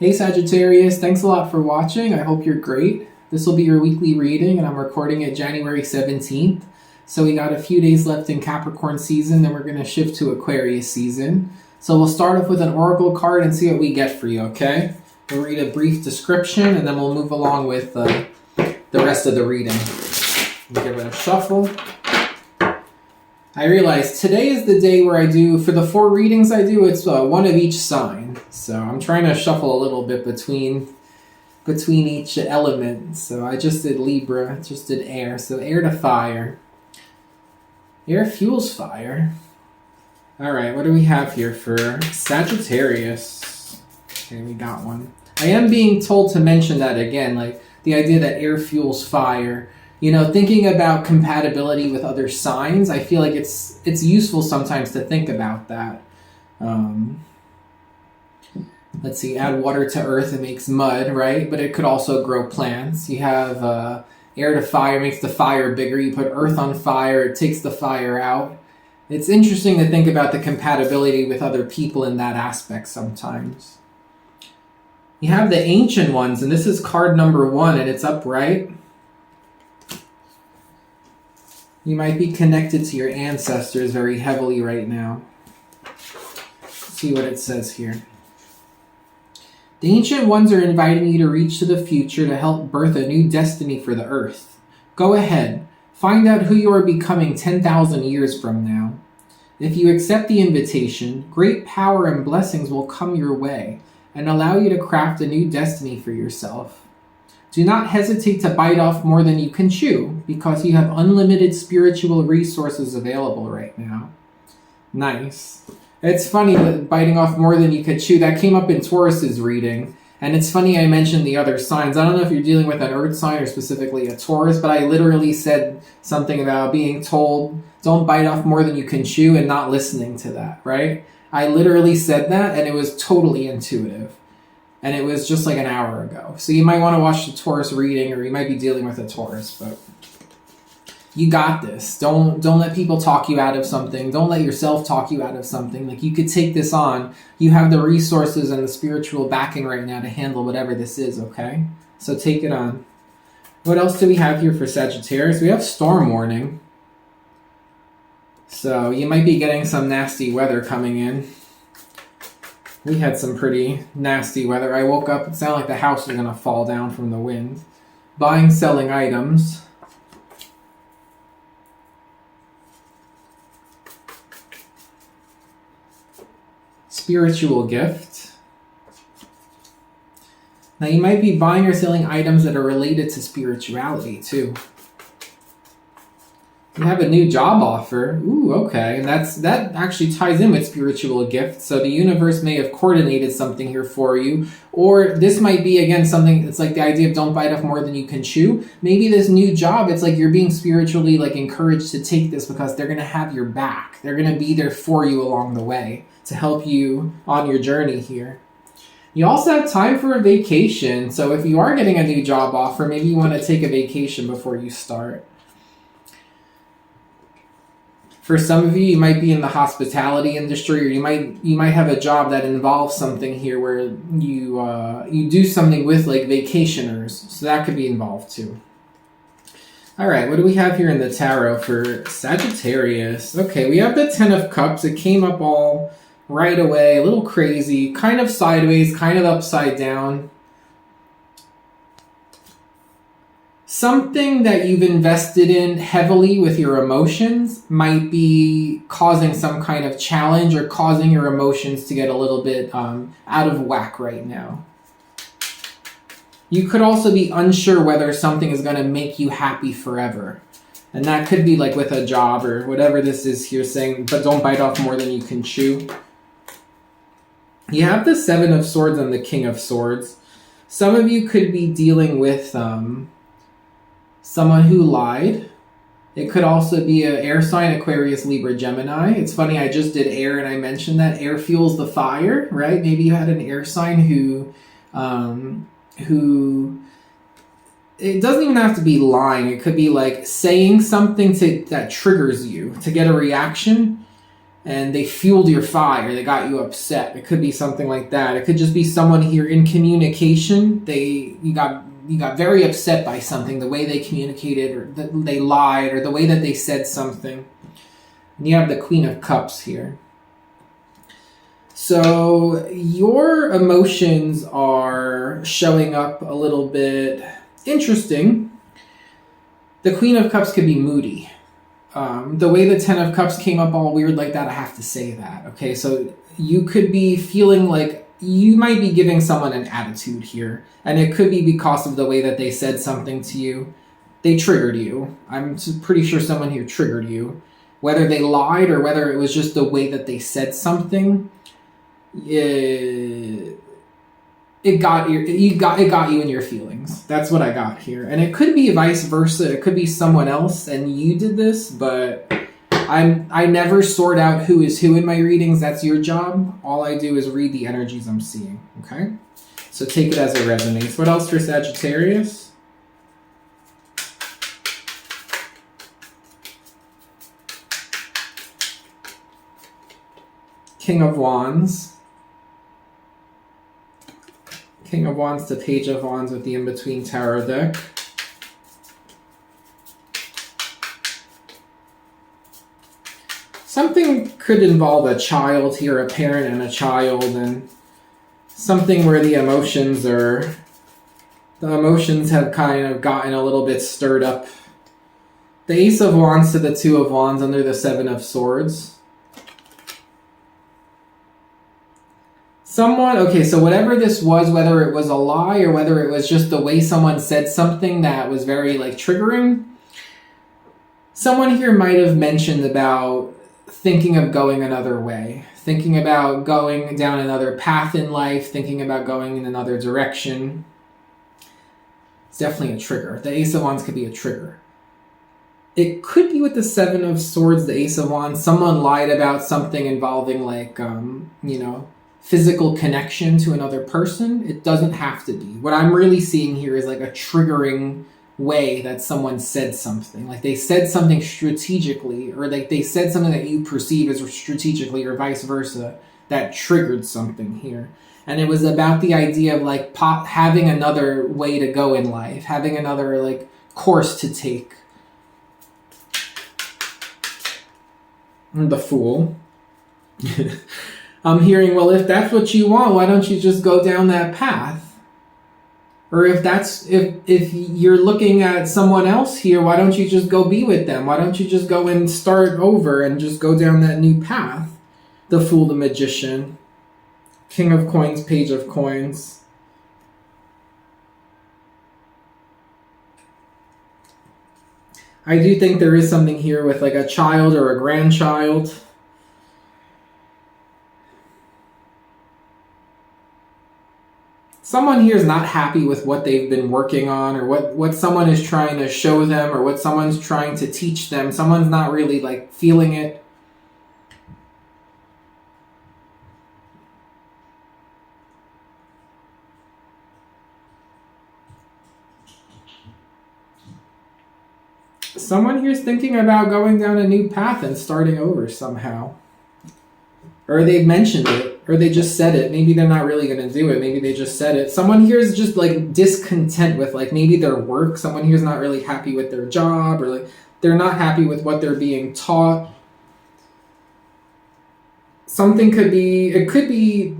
Hey Sagittarius, thanks a lot for watching. I hope you're great. This will be your weekly reading, and I'm recording it January 17th. So we got a few days left in Capricorn season, then we're going to shift to Aquarius season. So we'll start off with an oracle card and see what we get for you, okay? We'll read a brief description, and then we'll move along with the rest of the reading. We'll give it a shuffle. I realized today is the day where I do, for the 4 readings I do, it's one of each sign. So I'm trying to shuffle a little bit between each element. So I just did Libra, just did air. So air to fire. Air fuels fire. All right, what do we have here for Sagittarius? Okay, we got one. I am being told to mention that again, like the idea that air fuels fire. You know, thinking about compatibility with other signs, I feel like it's useful sometimes to think about that. Let's see, add water to earth, it makes mud, right? But it could also grow plants. You have air to fire, makes the fire bigger. You put earth on fire, it takes the fire out. It's interesting to think about the compatibility with other people in that aspect sometimes. You have the ancient ones, and this is card number 1, and it's upright. You might be connected to your ancestors very heavily right now. Let's see what it says here. The ancient ones are inviting you to reach to the future to help birth a new destiny for the earth. Go ahead. Find out who you are becoming 10,000 years from now. If you accept the invitation, great power and blessings will come your way and allow you to craft a new destiny for yourself. Do not hesitate to bite off more than you can chew, because you have unlimited spiritual resources available right now. Nice. It's funny that biting off more than you could chew, that came up in Taurus's reading. And it's funny I mentioned the other signs. I don't know if you're dealing with an earth sign or specifically a Taurus, but I literally said something about being told, don't bite off more than you can chew, and not listening to that, right? I literally said that, and it was totally intuitive. And it was just like an hour ago. So you might want to watch the Taurus reading, or you might be dealing with a Taurus, but you got this. Don't let people talk you out of something. Don't let yourself talk you out of something. Like, you could take this on. You have the resources and the spiritual backing right now to handle whatever this is, okay? So take it on. What else do we have here for Sagittarius? We have storm warning. So you might be getting some nasty weather coming in. We had some pretty nasty weather. I woke up, it sounded like the house was going to fall down from the wind. Buying, selling items. Spiritual gift. Now you might be buying or selling items that are related to spirituality too. You have a new job offer. Ooh, okay. And that actually ties in with spiritual gifts. So the universe may have coordinated something here for you. Or this might be, again, something, it's like the idea of don't bite off more than you can chew. Maybe this new job, it's like you're being spiritually encouraged to take this because they're going to have your back. They're going to be there for you along the way to help you on your journey here. You also have time for a vacation. So if you are getting a new job offer, maybe you want to take a vacation before you start. For some of you, you might be in the hospitality industry, or you might have a job that involves something here where you do something with vacationers. So that could be involved too. All right, what do we have here in the tarot for Sagittarius? Okay, we have the 10 of Cups. It came up all right away, a little crazy, kind of sideways, kind of upside down. Something that you've invested in heavily with your emotions might be causing some kind of challenge or causing your emotions to get a little bit out of whack right now. You could also be unsure whether something is going to make you happy forever. And that could be with a job or whatever this is here saying, but don't bite off more than you can chew. You have the 7 of Swords and the King of Swords. Some of you could be dealing with someone who lied. It could also be an air sign, Aquarius, Libra, Gemini. It's funny, I just did air and I mentioned that air fuels the fire, right? Maybe you had an air sign who it doesn't even have to be lying. It could be saying something that triggers you to get a reaction. and they fueled your fire. They got you upset. It could be something like that. It could just be someone here in communication. You got very upset by something, the way they communicated, or they lied, or the way that they said something. And you have the Queen of Cups here. So your emotions are showing up a little bit interesting. The Queen of Cups could be moody. The way the Ten of Cups came up all weird like that, I have to say that. Okay, so you could be feeling like you might be giving someone an attitude here. And it could be because of the way that they said something to you. They triggered you. I'm pretty sure someone here triggered you. Whether they lied or whether it was just the way that they said something, it got you in your feelings. That's what I got here. And it could be vice versa. It could be someone else and you did this, but I never sort out who is who in my readings. That's your job. All I do is read the energies I'm seeing. Okay? So take it as it resonates. What else for Sagittarius? King of Wands. King of Wands to Page of Wands with the in-between tarot deck. Something could involve a child here, a parent and a child, and something where the emotions have kind of gotten a little bit stirred up. The Ace of Wands to the Two of Wands under the Seven of Swords. Okay, so whatever this was, whether it was a lie or whether it was just the way someone said something that was very triggering, someone here might have mentioned about thinking of going another way, thinking about going down another path in life, thinking about going in another direction. It's definitely a trigger. The Ace of Wands could be a trigger. It could be with the Seven of Swords, the Ace of Wands. Someone lied about something involving physical connection to another person. It doesn't have to be. What I'm really seeing here is a triggering way that someone said something. They said something strategically, or they said something that you perceive as strategically, or vice versa, that triggered something here. And it was about the idea of having another way to go in life, having another course to take. The Fool. I'm hearing, well, if that's what you want, why don't you just go down that path? Or if you're looking at someone else here, why don't you just go be with them? Why don't you just go and start over and just go down that new path? The Fool, the Magician. King of Coins, Page of Coins. I do think there is something here with a child or a grandchild. Someone here is not happy with what they've been working on, or what someone is trying to show them, or what someone's trying to teach them. Someone's not really feeling it. Someone here is thinking about going down a new path and starting over somehow. Or they've mentioned it, or they just said it. Maybe they're not really going to do it. Maybe they just said it. Someone here is just discontent with maybe their work. Someone here is not really happy with their job, or they're not happy with what they're being taught. It could be,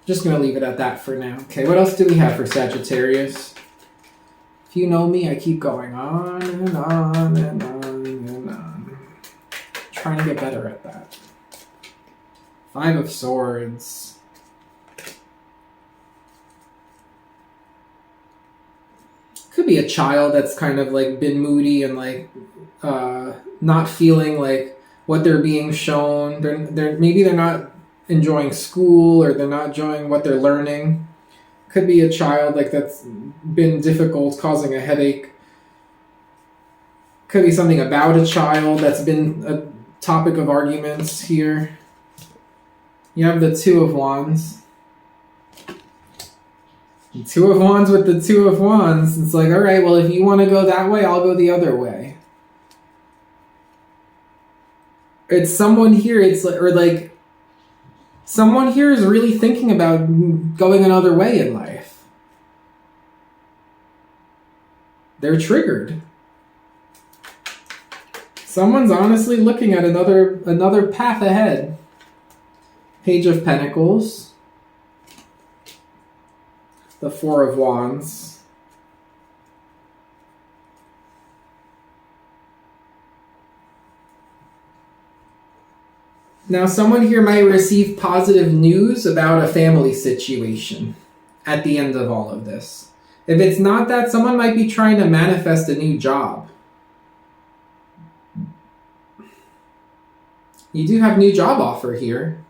just going to leave it at that for now. Okay, what else do we have for Sagittarius? If you know me, I keep going on and on and on and on. Trying to get better at that. Five of Swords. Could be a child that's kind of been moody and not feeling what they're being shown. Maybe they're not enjoying school, or they're not enjoying what they're learning. Could be a child that's been difficult, causing a headache. Could be something about a child that's been a topic of arguments here. You have the Two of Wands. The Two of Wands with the Two of Wands. It's all right, well, if you want to go that way, I'll go the other way. it's someone here, it's like, or like, someone here is really thinking about going another way in life. They're triggered. Someone's honestly looking at another path ahead. Page of Pentacles. The Four of Wands. Now, someone here might receive positive news about a family situation at the end of all of this. If it's not that, someone might be trying to manifest a new job. You do have a new job offer here.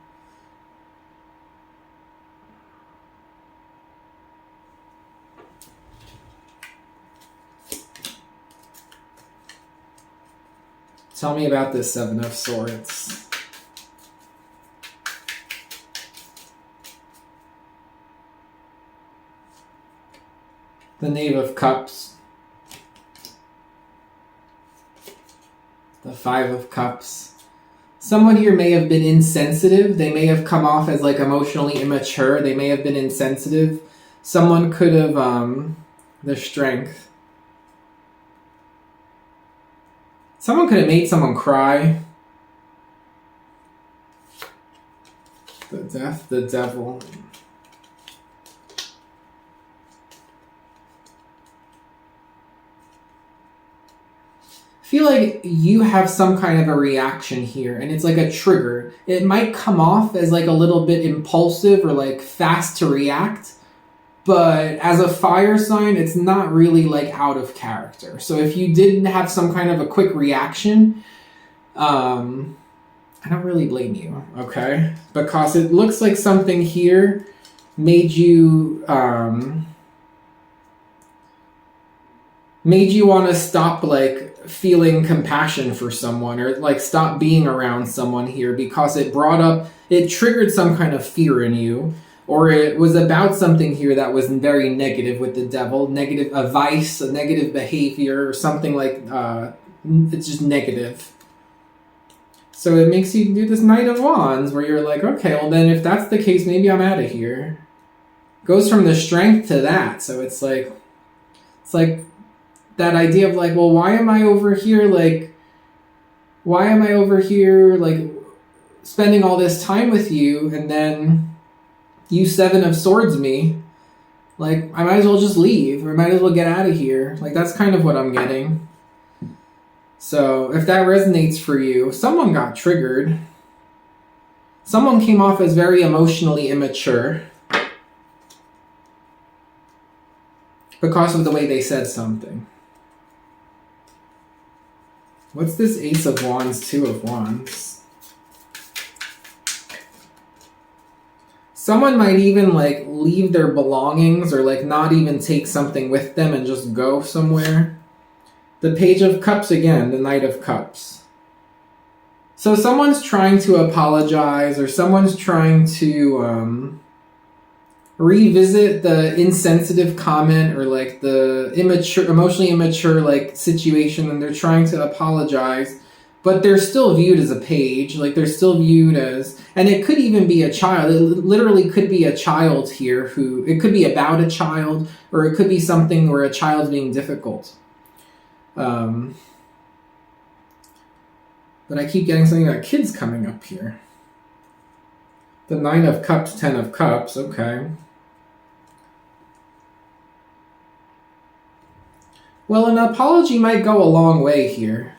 Tell me about this Seven of Swords. The Knave of Cups. The Five of Cups. Someone here may have been insensitive. They may have come off as like emotionally immature. They may have been insensitive. Someone could have, the Strength. Someone could have made someone cry. The Death, the Devil. I feel like you have some kind of a reaction here, and it's like a trigger. It might come off as like a little bit impulsive or like fast to react, but as a fire sign, it's not really like out of character. So if you did have some kind of a quick reaction, I don't really blame you, okay? Because it looks like something here made you want to stop like feeling compassion for someone, or like stop being around someone here, because it triggered some kind of fear in you, or it was about something here that was very negative with the Devil, a vice, a negative behavior, or something like, it's just negative. So it makes you do this Knight of Wands, where you're like, okay, well then if that's the case, maybe I'm out of here. Goes from the Strength to that, so it's like that idea of like, well, why am I over here, like, spending all this time with you, and then you Seven of Swords me? Like, I might as well just leave, or I might as well get out of here. Like, that's kind of what I'm getting. So, if that resonates for you, someone got triggered. Someone came off as very emotionally immature because of the way they said something. What's this Ace of Wands, Two of Wands? Someone might even like leave their belongings, or like not even take something with them and just go somewhere. The Page of Cups again, the Knight of Cups. So someone's trying to apologize, or someone's trying to revisit the insensitive comment, or like the emotionally immature like situation, and they're trying to apologize, but they're still viewed as a page, like they're still viewed as, and it could even be a child. It literally could be a child here it could be about a child, or it could be something where a child's being difficult. But I keep getting something about kids coming up here. The Nine of Cups, Ten of Cups, okay. Well, an apology might go a long way here.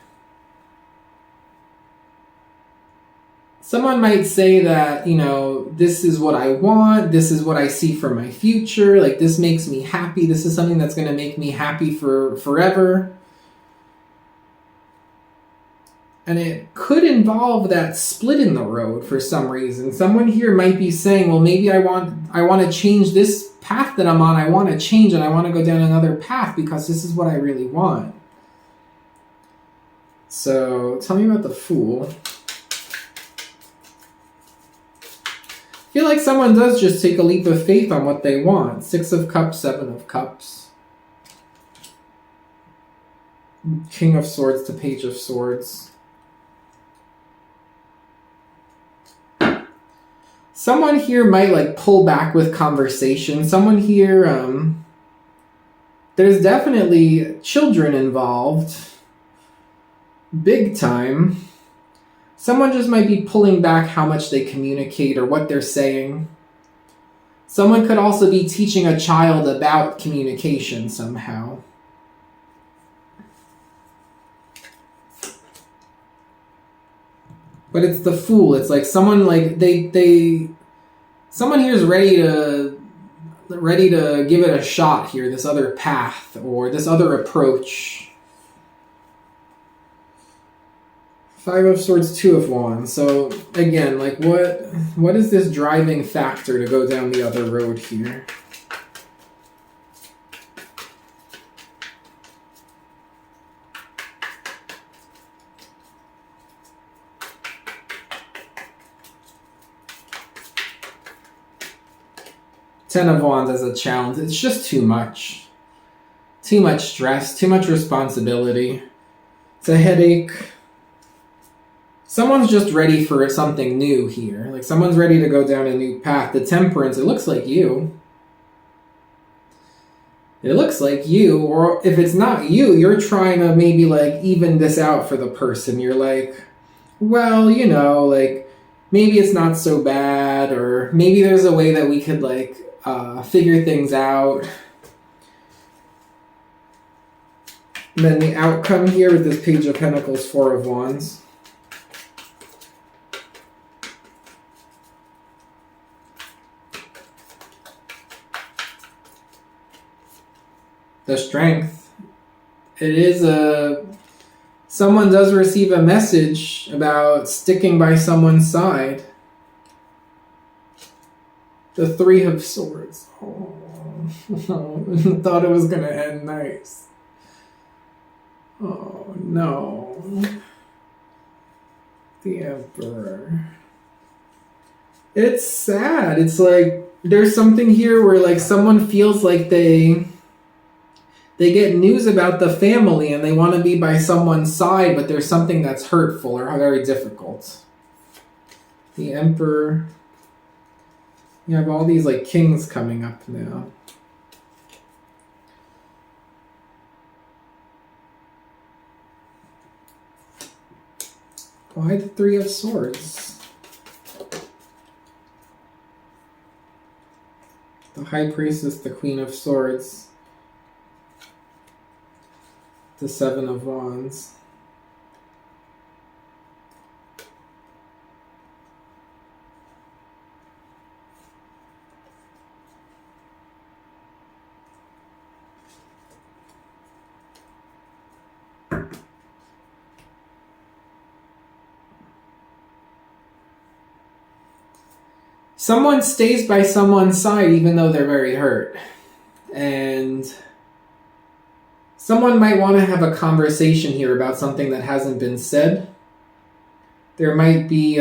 Someone might say that, this is what I want, this is what I see for my future, like this makes me happy, this is something that's going to make me happy for forever. And it could involve that split in the road for some reason. Someone here might be saying, well, maybe I want to change this path that I'm on. I want to change, and I want to go down another path because this is what I really want. So tell me about the Fool. I feel like someone does just take a leap of faith on what they want. Six of Cups, Seven of Cups. King of Swords to Page of Swords. Someone here might like pull back with conversation. Someone here, there's definitely children involved. Big time. Someone just might be pulling back how much they communicate or what they're saying. Someone could also be teaching a child about communication somehow. But it's the Fool. It's like someone like someone here is ready to give it a shot here, this other path or this other approach. 5 of Swords, 2 of Wands. So again, like what is this driving factor to go down the other road here? Ten of Wands as a challenge. It's just too much. Too much stress, too much responsibility. It's a headache. Someone's just ready for something new here. Like someone's ready to go down a new path. The Temperance, it looks like you. It looks like you, or if it's not you, you're trying to maybe like even this out for the person. You're like, well, you know, like maybe it's not so bad, or maybe there's a way that we could like figure things out. And then the outcome here with this Page of Pentacles, 4 of Wands. The Strength. It is someone does receive a message about sticking by someone's side. The 3 of Swords. Oh, thought it was going to end nice. Oh, no. The Emperor. It's sad. It's like, there's something here where like someone feels like they get news about the family and they want to be by someone's side, but there's something that's hurtful or very difficult. The Emperor. You have all these like kings coming up now. Why the 3 of Swords? The High Priestess, the Queen of Swords. The 7 of Wands. Someone stays by someone's side even though they're very hurt. And someone might want to have a conversation here about something that hasn't been said. There might be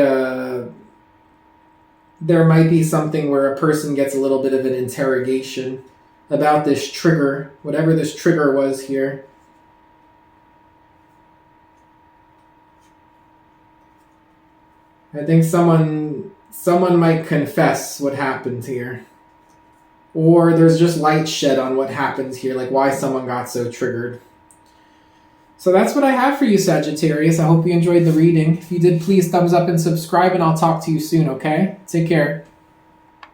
something where a person gets a little bit of an interrogation about this trigger, whatever this trigger was here. I think someone might confess what happened here. Or there's just light shed on what happens here, like why someone got so triggered. So that's what I have for you, Sagittarius. I hope you enjoyed the reading. If you did, please thumbs up and subscribe, and I'll talk to you soon, okay? Take care.